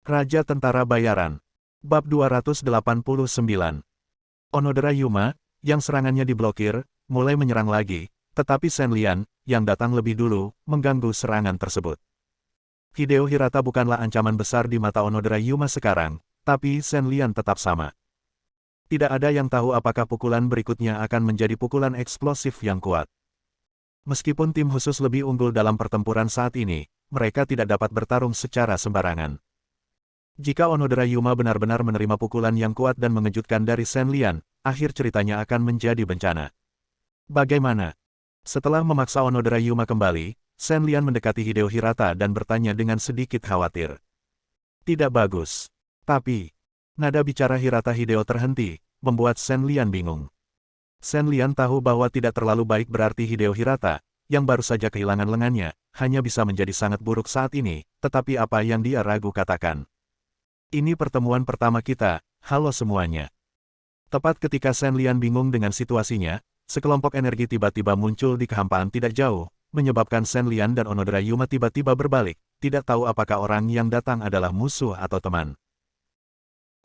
Raja Tentara Bayaran. Bab 289. Onodera Yuma, yang serangannya diblokir, mulai menyerang lagi, tetapi Shen Lian, yang datang lebih dulu, mengganggu serangan tersebut. Hideo Hirata bukanlah ancaman besar di mata Onodera Yuma sekarang, tapi Shen Lian tetap sama. Tidak ada yang tahu apakah pukulan berikutnya akan menjadi pukulan eksplosif yang kuat. Meskipun tim khusus lebih unggul dalam pertempuran saat ini, mereka tidak dapat bertarung secara sembarangan. Jika Onodera Yuma benar-benar menerima pukulan yang kuat dan mengejutkan dari Shen Lian, akhir ceritanya akan menjadi bencana. Bagaimana? Setelah memaksa Onodera Yuma kembali, Shen Lian mendekati Hideo Hirata dan bertanya dengan sedikit khawatir. Tidak bagus. Tapi, nada bicara Hirata Hideo terhenti, membuat Shen Lian bingung. Shen Lian tahu bahwa tidak terlalu baik berarti Hideo Hirata, yang baru saja kehilangan lengannya, hanya bisa menjadi sangat buruk saat ini, tetapi apa yang dia ragu katakan. Ini pertemuan pertama kita, halo semuanya. Tepat ketika Shen Lian bingung dengan situasinya, sekelompok energi tiba-tiba muncul di kehampaan tidak jauh, menyebabkan Shen Lian dan Onodera Yuma tiba-tiba berbalik, tidak tahu apakah orang yang datang adalah musuh atau teman.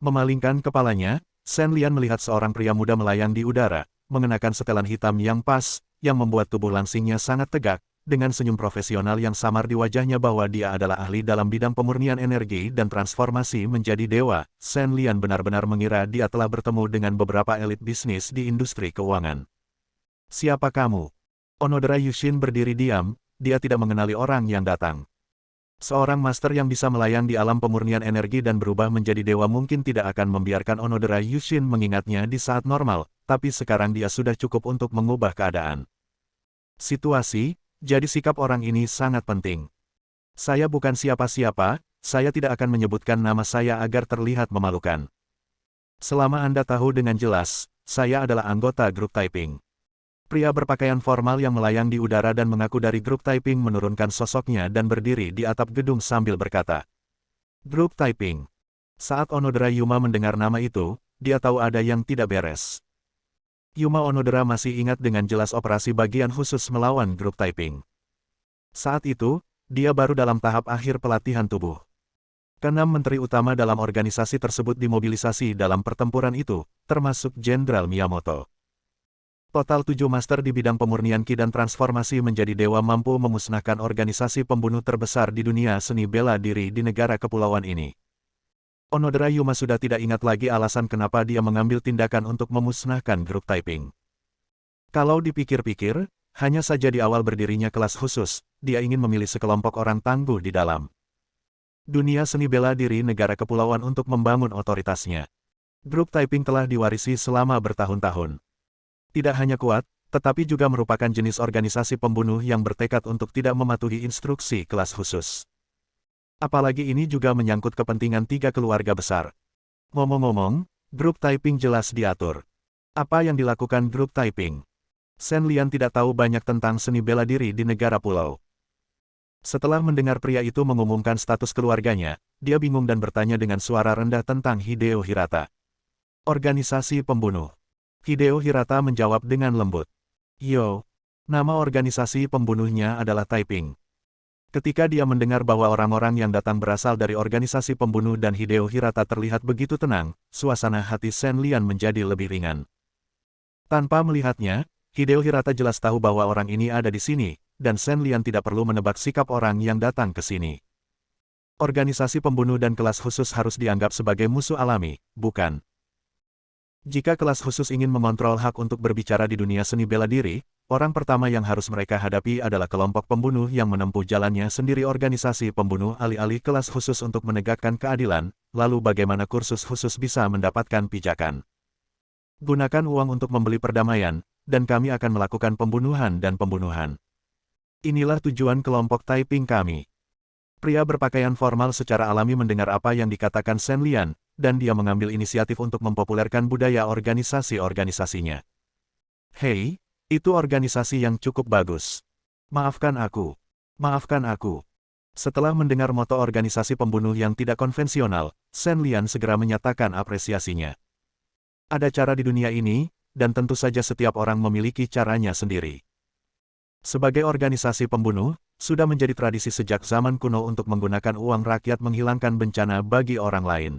Memalingkan kepalanya, Shen Lian melihat seorang pria muda melayang di udara, mengenakan setelan hitam yang pas, yang membuat tubuh langsingnya sangat tegak, dengan senyum profesional yang samar di wajahnya bahwa dia adalah ahli dalam bidang pemurnian energi dan transformasi menjadi dewa. Shen Lian benar-benar mengira dia telah bertemu dengan beberapa elit bisnis di industri keuangan. Siapa kamu? Onodera Yushin berdiri diam, dia tidak mengenali orang yang datang. Seorang master yang bisa melayang di alam pemurnian energi dan berubah menjadi dewa mungkin tidak akan membiarkan Onodera Yushin mengingatnya di saat normal, tapi sekarang dia sudah cukup untuk mengubah keadaan. Situasi, jadi sikap orang ini sangat penting. Saya bukan siapa-siapa, saya tidak akan menyebutkan nama saya agar terlihat memalukan. Selama Anda tahu dengan jelas, saya adalah anggota grup Taiping. Pria berpakaian formal yang melayang di udara dan mengaku dari grup Taiping menurunkan sosoknya dan berdiri di atap gedung sambil berkata, "Grup Taiping." Saat Onodera Yuma mendengar nama itu, dia tahu ada yang tidak beres. Yuma Onodera masih ingat dengan jelas operasi bagian khusus melawan grup Taiping. Saat itu, dia baru dalam tahap akhir pelatihan tubuh. Keenam menteri utama dalam organisasi tersebut dimobilisasi dalam pertempuran itu, termasuk Jenderal Miyamoto. Total 7 master di bidang pemurnian ki dan transformasi menjadi dewa mampu memusnahkan organisasi pembunuh terbesar di dunia seni bela diri di negara kepulauan ini. Onodera Yuma sudah tidak ingat lagi alasan kenapa dia mengambil tindakan untuk memusnahkan grup Taiping. Kalau dipikir-pikir, hanya saja di awal berdirinya kelas khusus, dia ingin memilih sekelompok orang tangguh di dalam dunia seni bela diri negara kepulauan untuk membangun otoritasnya. Grup Taiping telah diwarisi selama bertahun-tahun. Tidak hanya kuat, tetapi juga merupakan jenis organisasi pembunuh yang bertekad untuk tidak mematuhi instruksi kelas khusus. Apalagi ini juga menyangkut kepentingan 3 keluarga besar. Ngomong-ngomong, grup Taiping jelas diatur. Apa yang dilakukan grup Taiping? Shen Lian tidak tahu banyak tentang seni bela diri di negara pulau. Setelah mendengar pria itu mengumumkan status keluarganya, dia bingung dan bertanya dengan suara rendah tentang Hideo Hirata. Organisasi pembunuh. Hideo Hirata menjawab dengan lembut. Yo, nama organisasi pembunuhnya adalah Taiping. Ketika dia mendengar bahwa orang-orang yang datang berasal dari organisasi pembunuh dan Hideo Hirata terlihat begitu tenang, suasana hati Shen Lian menjadi lebih ringan. Tanpa melihatnya, Hideo Hirata jelas tahu bahwa orang ini ada di sini, dan Shen Lian tidak perlu menebak sikap orang yang datang ke sini. Organisasi pembunuh dan kelas khusus harus dianggap sebagai musuh alami, bukan? Jika kelas khusus ingin mengontrol hak untuk berbicara di dunia seni bela diri, orang pertama yang harus mereka hadapi adalah kelompok pembunuh yang menempuh jalannya sendiri organisasi pembunuh alih-alih kelas khusus untuk menegakkan keadilan, lalu bagaimana kursus khusus bisa mendapatkan pijakan. Gunakan uang untuk membeli perdamaian, dan kami akan melakukan pembunuhan dan pembunuhan. Inilah tujuan kelompok Taiping kami. Pria berpakaian formal secara alami mendengar apa yang dikatakan Shen Lian, dan dia mengambil inisiatif untuk mempopulerkan budaya organisasi-organisasinya. Hei, itu organisasi yang cukup bagus. Maafkan aku. Maafkan aku. Setelah mendengar moto organisasi pembunuh yang tidak konvensional, Shen Lian segera menyatakan apresiasinya. Ada cara di dunia ini, dan tentu saja setiap orang memiliki caranya sendiri. Sebagai organisasi pembunuh, sudah menjadi tradisi sejak zaman kuno untuk menggunakan uang rakyat menghilangkan bencana bagi orang lain.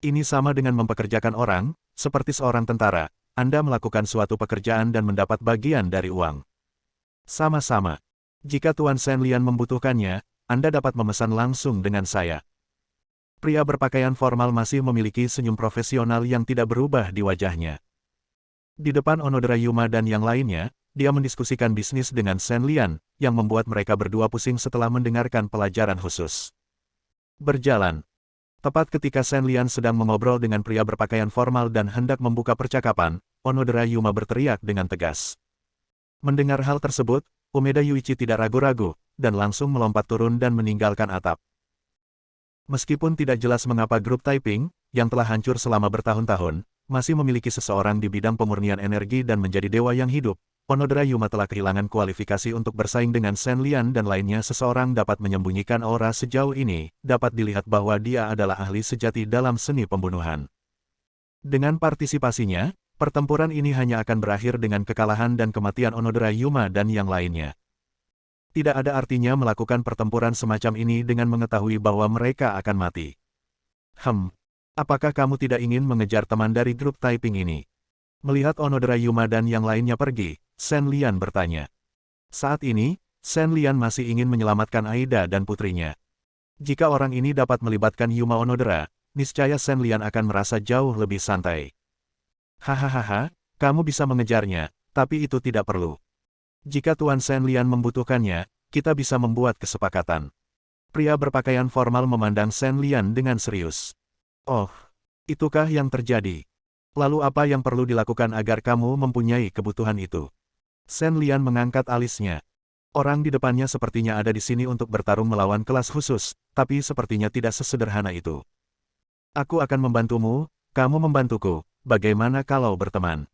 Ini sama dengan mempekerjakan orang, seperti seorang tentara, Anda melakukan suatu pekerjaan dan mendapat bagian dari uang. Sama-sama. Jika Tuan Shen Lian membutuhkannya, Anda dapat memesan langsung dengan saya. Pria berpakaian formal masih memiliki senyum profesional yang tidak berubah di wajahnya. Di depan Onodera Yuma dan yang lainnya, dia mendiskusikan bisnis dengan Shen Lian, yang membuat mereka berdua pusing setelah mendengarkan pelajaran khusus. Berjalan. Tepat ketika Shen Lian sedang mengobrol dengan pria berpakaian formal dan hendak membuka percakapan, Onodera Yuma berteriak dengan tegas. Mendengar hal tersebut, Umeda Yuichi tidak ragu-ragu, dan langsung melompat turun dan meninggalkan atap. Meskipun tidak jelas mengapa grup Taiping, yang telah hancur selama bertahun-tahun, masih memiliki seseorang di bidang pemurnian energi dan menjadi dewa yang hidup, Onodera Yuma telah kehilangan kualifikasi untuk bersaing dengan Shen Lian dan lainnya. Seseorang dapat menyembunyikan aura sejauh ini, dapat dilihat bahwa dia adalah ahli sejati dalam seni pembunuhan. Dengan partisipasinya, pertempuran ini hanya akan berakhir dengan kekalahan dan kematian Onodera Yuma dan yang lainnya. Tidak ada artinya melakukan pertempuran semacam ini dengan mengetahui bahwa mereka akan mati. Apakah kamu tidak ingin mengejar teman dari grup Taiping ini? Melihat Onodera Yuma dan yang lainnya pergi, Shen Lian bertanya. Saat ini, Shen Lian masih ingin menyelamatkan Aida dan putrinya. Jika orang ini dapat melibatkan Yuma Onodera, niscaya Shen Lian akan merasa jauh lebih santai. Hahaha, kamu bisa mengejarnya, tapi itu tidak perlu. Jika Tuan Shen Lian membutuhkannya, kita bisa membuat kesepakatan. Pria berpakaian formal memandang Shen Lian dengan serius. Oh, itukah yang terjadi? Lalu apa yang perlu dilakukan agar kamu mempunyai kebutuhan itu? Shen Lian mengangkat alisnya. Orang di depannya sepertinya ada di sini untuk bertarung melawan kelas khusus, tapi sepertinya tidak sesederhana itu. Aku akan membantumu, kamu membantuku, bagaimana kalau berteman?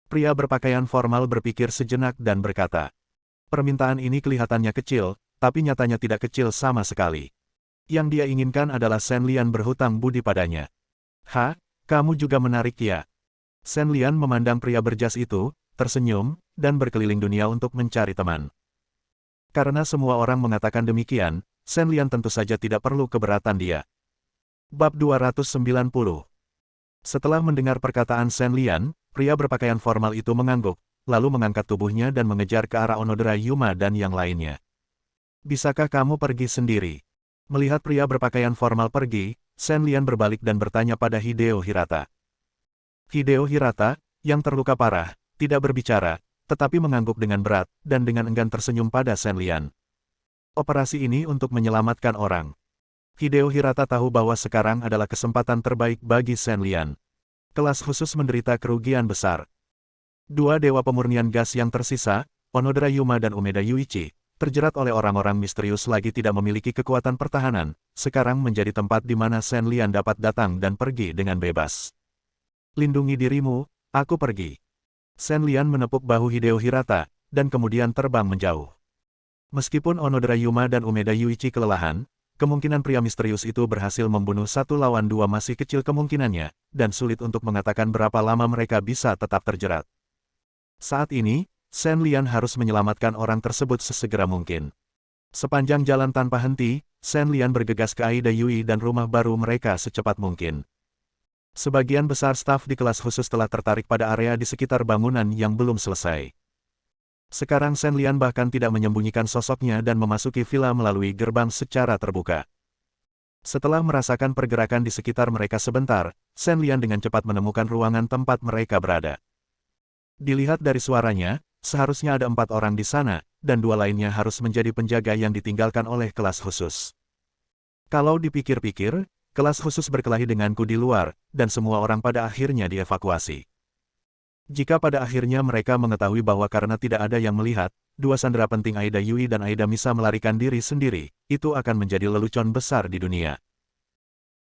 Pria berpakaian formal berpikir sejenak dan berkata, permintaan ini kelihatannya kecil, tapi nyatanya tidak kecil sama sekali. Yang dia inginkan adalah Shen Lian berhutang budi padanya. Kamu juga menarik ya? Shen Lian memandang pria berjas itu, tersenyum, dan berkeliling dunia untuk mencari teman. Karena semua orang mengatakan demikian, Shen Lian tentu saja tidak perlu keberatan dia. Bab 290. Setelah mendengar perkataan Shen Lian, pria berpakaian formal itu mengangguk, lalu mengangkat tubuhnya dan mengejar ke arah Onodera Yuma dan yang lainnya. Bisakah kamu pergi sendiri? Melihat pria berpakaian formal pergi, Shen Lian berbalik dan bertanya pada Hideo Hirata. Hideo Hirata, yang terluka parah, tidak berbicara, tetapi mengangguk dengan berat, dan dengan enggan tersenyum pada Shen Lian. Operasi ini untuk menyelamatkan orang. Hideo Hirata tahu bahwa sekarang adalah kesempatan terbaik bagi Shen Lian. Kelas khusus menderita kerugian besar. Dua dewa pemurnian gas yang tersisa, Onodera Yuma dan Umeda Yuichi, terjerat oleh orang-orang misterius lagi tidak memiliki kekuatan pertahanan, sekarang menjadi tempat di mana Shen Lian dapat datang dan pergi dengan bebas. Lindungi dirimu, aku pergi. Shen Lian menepuk bahu Hideo Hirata, dan kemudian terbang menjauh. Meskipun Onodera Yuma dan Umeda Yuichi kelelahan, kemungkinan pria misterius itu berhasil membunuh satu lawan dua masih kecil kemungkinannya, dan sulit untuk mengatakan berapa lama mereka bisa tetap terjerat. Saat ini, Shen Lian harus menyelamatkan orang tersebut sesegera mungkin. Sepanjang jalan tanpa henti, Shen Lian bergegas ke Aida Yui dan rumah baru mereka secepat mungkin. Sebagian besar staf di kelas khusus telah tertarik pada area di sekitar bangunan yang belum selesai. Sekarang Shen Lian bahkan tidak menyembunyikan sosoknya dan memasuki villa melalui gerbang secara terbuka. Setelah merasakan pergerakan di sekitar mereka sebentar, Shen Lian dengan cepat menemukan ruangan tempat mereka berada. Dilihat dari suaranya, seharusnya ada 4 orang di sana, dan 2 lainnya harus menjadi penjaga yang ditinggalkan oleh kelas khusus. Kalau dipikir-pikir, kelas khusus berkelahi denganku di luar, dan semua orang pada akhirnya dievakuasi. Jika pada akhirnya mereka mengetahui bahwa karena tidak ada yang melihat, 2 sandera penting Aida Yui dan Aida Misa melarikan diri sendiri, itu akan menjadi lelucon besar di dunia.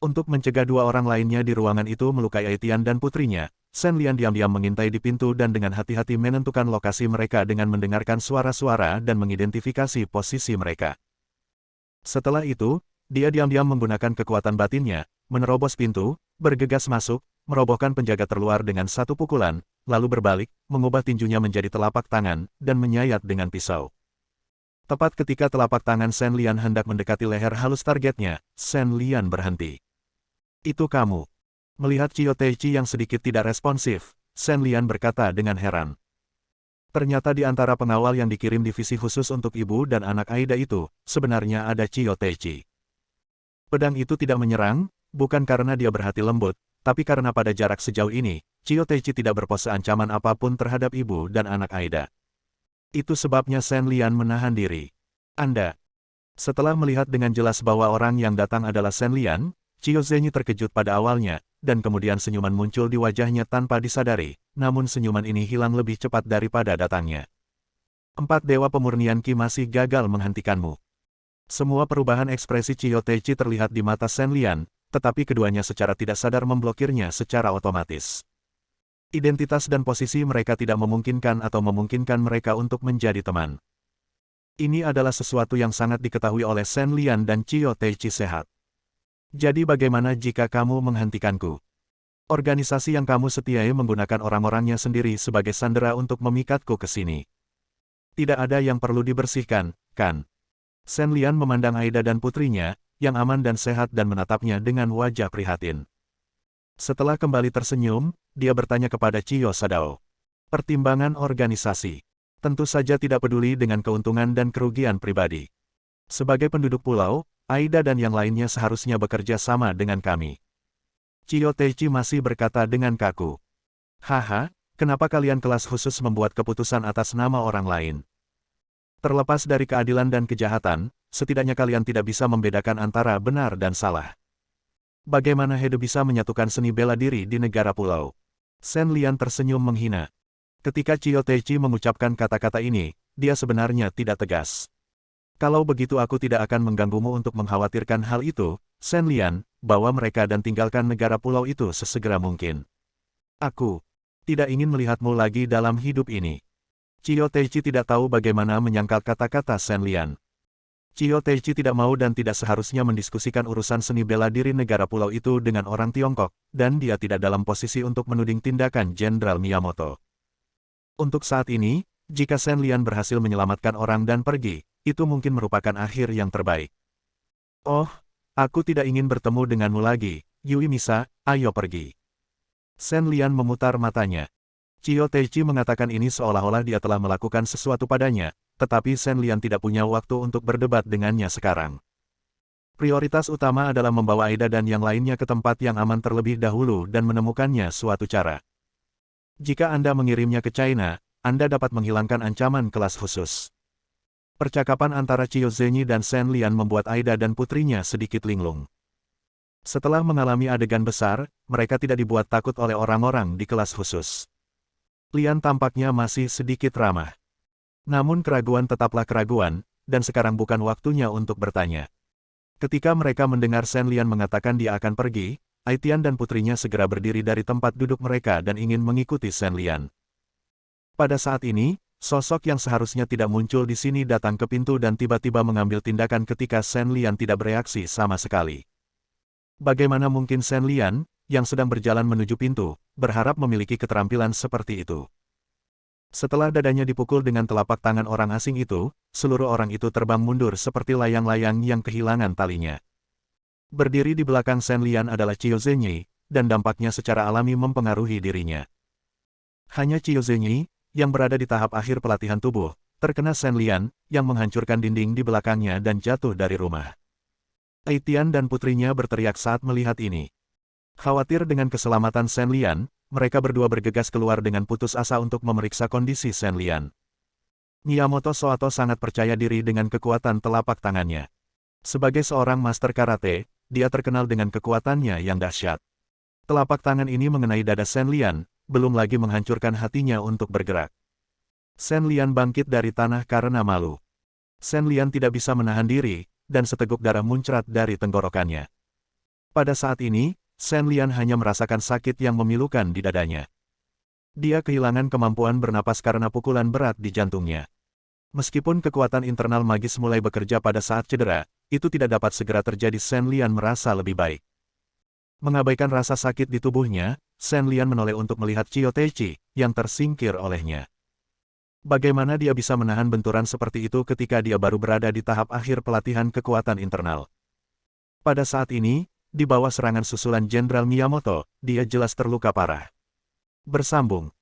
Untuk mencegah 2 orang lainnya di ruangan itu melukai Aitian dan putrinya, Shen Lian diam-diam mengintai di pintu dan dengan hati-hati menentukan lokasi mereka dengan mendengarkan suara-suara dan mengidentifikasi posisi mereka. Setelah itu, dia diam-diam menggunakan kekuatan batinnya, menerobos pintu, bergegas masuk, merobohkan penjaga terluar dengan satu pukulan, lalu berbalik, mengubah tinjunya menjadi telapak tangan, dan menyayat dengan pisau. Tepat ketika telapak tangan Shen Lian hendak mendekati leher halus targetnya, Shen Lian berhenti. Itu kamu. Melihat Qiu Teichi yang sedikit tidak responsif, Shen Lian berkata dengan heran. Ternyata di antara pengawal yang dikirim divisi khusus untuk ibu dan anak Aida itu, sebenarnya ada Qiu Teichi. Pedang itu tidak menyerang, bukan karena dia berhati lembut, tapi karena pada jarak sejauh ini, Qiu Teichi tidak berpose ancaman apapun terhadap ibu dan anak Aida. Itu sebabnya Shen Lian menahan diri. Anda. Setelah melihat dengan jelas bahwa orang yang datang adalah Shen Lian, Qiu Zhenyi terkejut pada awalnya, dan kemudian senyuman muncul di wajahnya tanpa disadari, namun senyuman ini hilang lebih cepat daripada datangnya. 4 Dewa Pemurnian Qi masih gagal menghentikanmu. Semua perubahan ekspresi Qiu Teichi terlihat di mata Shen Lian, tetapi keduanya secara tidak sadar memblokirnya secara otomatis. Identitas dan posisi mereka tidak memungkinkan atau memungkinkan mereka untuk menjadi teman. Ini adalah sesuatu yang sangat diketahui oleh Shen Lian dan Qiu Teichi sehat. Jadi bagaimana jika kamu menghentikanku? Organisasi yang kamu setiai menggunakan orang-orangnya sendiri sebagai sandera untuk memikatku ke sini. Tidak ada yang perlu dibersihkan, kan? Shen Lian memandang Aida dan putrinya, yang aman dan sehat dan menatapnya dengan wajah prihatin. Setelah kembali tersenyum, dia bertanya kepada Qiu Sadao. Pertimbangan organisasi. Tentu saja tidak peduli dengan keuntungan dan kerugian pribadi. Sebagai penduduk pulau, Aida dan yang lainnya seharusnya bekerja sama dengan kami. Qiu Teichi masih berkata dengan kaku. Haha, kenapa kalian kelas khusus membuat keputusan atas nama orang lain? Terlepas dari keadilan dan kejahatan, setidaknya kalian tidak bisa membedakan antara benar dan salah. Bagaimana Hedo bisa menyatukan seni bela diri di negara pulau? Shen Lian tersenyum menghina. Ketika Qiu Teichi mengucapkan kata-kata ini, dia sebenarnya tidak tegas. Kalau begitu aku tidak akan mengganggumu untuk mengkhawatirkan hal itu, Shen Lian, bawa mereka dan tinggalkan negara pulau itu sesegera mungkin. Aku tidak ingin melihatmu lagi dalam hidup ini. Qiu Teichi tidak tahu bagaimana menyangkal kata-kata Shen Lian. Qiu Teichi tidak mau dan tidak seharusnya mendiskusikan urusan seni bela diri negara pulau itu dengan orang Tiongkok, dan dia tidak dalam posisi untuk menuding tindakan Jenderal Miyamoto. Untuk saat ini, jika Shen Lian berhasil menyelamatkan orang dan pergi, itu mungkin merupakan akhir yang terbaik. Oh, aku tidak ingin bertemu denganmu lagi, Yui Misa, ayo pergi. Shen Lian memutar matanya. Qiu Teichi mengatakan ini seolah-olah dia telah melakukan sesuatu padanya, tetapi Shen Lian tidak punya waktu untuk berdebat dengannya sekarang. Prioritas utama adalah membawa Aida dan yang lainnya ke tempat yang aman terlebih dahulu dan menemukannya suatu cara. Jika Anda mengirimnya ke China, Anda dapat menghilangkan ancaman kelas khusus. Percakapan antara Qiu Zhenyi dan Shen Lian membuat Aida dan putrinya sedikit linglung. Setelah mengalami adegan besar, mereka tidak dibuat takut oleh orang-orang di kelas khusus. Lian tampaknya masih sedikit ramah. Namun keraguan tetaplah keraguan, dan sekarang bukan waktunya untuk bertanya. Ketika mereka mendengar Shen Lian mengatakan dia akan pergi, Aitian dan putrinya segera berdiri dari tempat duduk mereka dan ingin mengikuti Shen Lian. Pada saat ini, sosok yang seharusnya tidak muncul di sini datang ke pintu dan tiba-tiba mengambil tindakan ketika Shen Lian tidak bereaksi sama sekali. Bagaimana mungkin Shen Lian, yang sedang berjalan menuju pintu, berharap memiliki keterampilan seperti itu? Setelah dadanya dipukul dengan telapak tangan orang asing itu, seluruh orang itu terbang mundur seperti layang-layang yang kehilangan talinya. Berdiri di belakang Shen Lian adalah Qiu Zhenyi, dan dampaknya secara alami mempengaruhi dirinya. Hanya Qiu Zhenyi, yang berada di tahap akhir pelatihan tubuh, terkena Shen Lian, yang menghancurkan dinding di belakangnya dan jatuh dari rumah. Aitian dan putrinya berteriak saat melihat ini. Khawatir dengan keselamatan Shen Lian, mereka berdua bergegas keluar dengan putus asa untuk memeriksa kondisi Shen Lian. Miyamoto Soato sangat percaya diri dengan kekuatan telapak tangannya. Sebagai seorang master karate, dia terkenal dengan kekuatannya yang dahsyat. Telapak tangan ini mengenai dada Shen Lian, belum lagi menghancurkan hatinya untuk bergerak. Shen Lian bangkit dari tanah karena malu. Shen Lian tidak bisa menahan diri, dan seteguk darah muncrat dari tenggorokannya. Pada saat ini, Shen Lian hanya merasakan sakit yang memilukan di dadanya. Dia kehilangan kemampuan bernapas karena pukulan berat di jantungnya. Meskipun kekuatan internal magis mulai bekerja pada saat cedera, itu tidak dapat segera terjadi. Shen Lian merasa lebih baik. Mengabaikan rasa sakit di tubuhnya, Shen Lian menoleh untuk melihat Qiu Teichi, yang tersingkir olehnya. Bagaimana dia bisa menahan benturan seperti itu ketika dia baru berada di tahap akhir pelatihan kekuatan internal? Pada saat ini, di bawah serangan susulan Jenderal Miyamoto, dia jelas terluka parah. Bersambung,